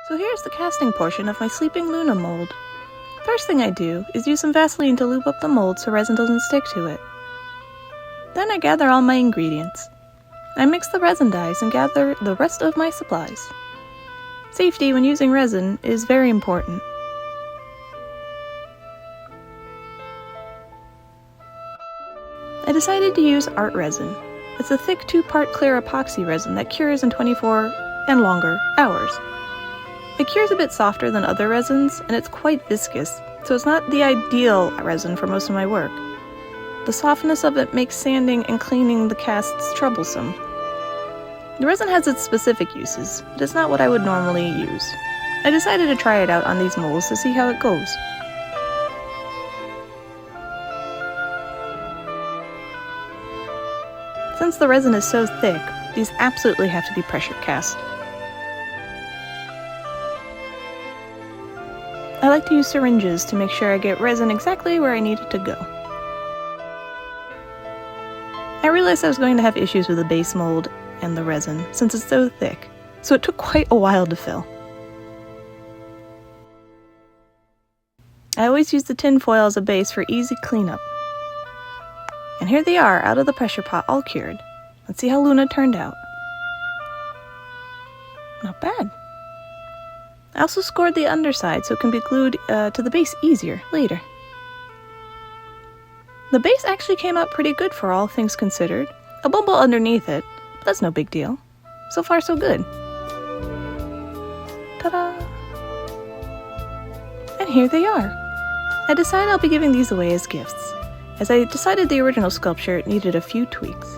So here's the casting portion of my Sleeping Luna mold. First thing I do is use some Vaseline to lube up the mold so resin doesn't stick to it. Then I gather all my ingredients. I mix the resin dyes and gather the rest of my supplies. Safety when using resin is very important. I decided to use art resin. It's a thick 2-part clear epoxy resin that cures in 24 and longer hours. It cures a bit softer than other resins, and it's quite viscous, so it's not the ideal resin for most of my work. The softness of it makes sanding and cleaning the casts troublesome. The resin has its specific uses, but it's not what I would normally use. I decided to try it out on these molds to see how it goes. Since the resin is so thick, these absolutely have to be pressure cast. I like to use syringes to make sure I get resin exactly where I need it to go. I realized I was going to have issues with the base mold and the resin since it's so thick, so it took quite a while to fill. I always use the tin foil as a base for easy cleanup. And here they are, out of the pressure pot, all cured. Let's see how Luna turned out. Not bad. I also scored the underside so it can be glued to the base easier later. The base actually came out pretty good for all things considered. A bubble underneath it, but that's no big deal. So far so good. Ta-da! And here they are. I decided I'll be giving these away as gifts, as I decided the original sculpture needed a few tweaks.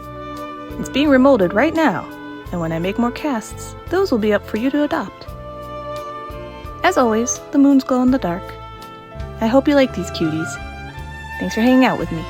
It's being remolded right now, and when I make more casts, those will be up for you to adopt. As always, the moons glow in the dark. I hope you like these cuties. Thanks for hanging out with me.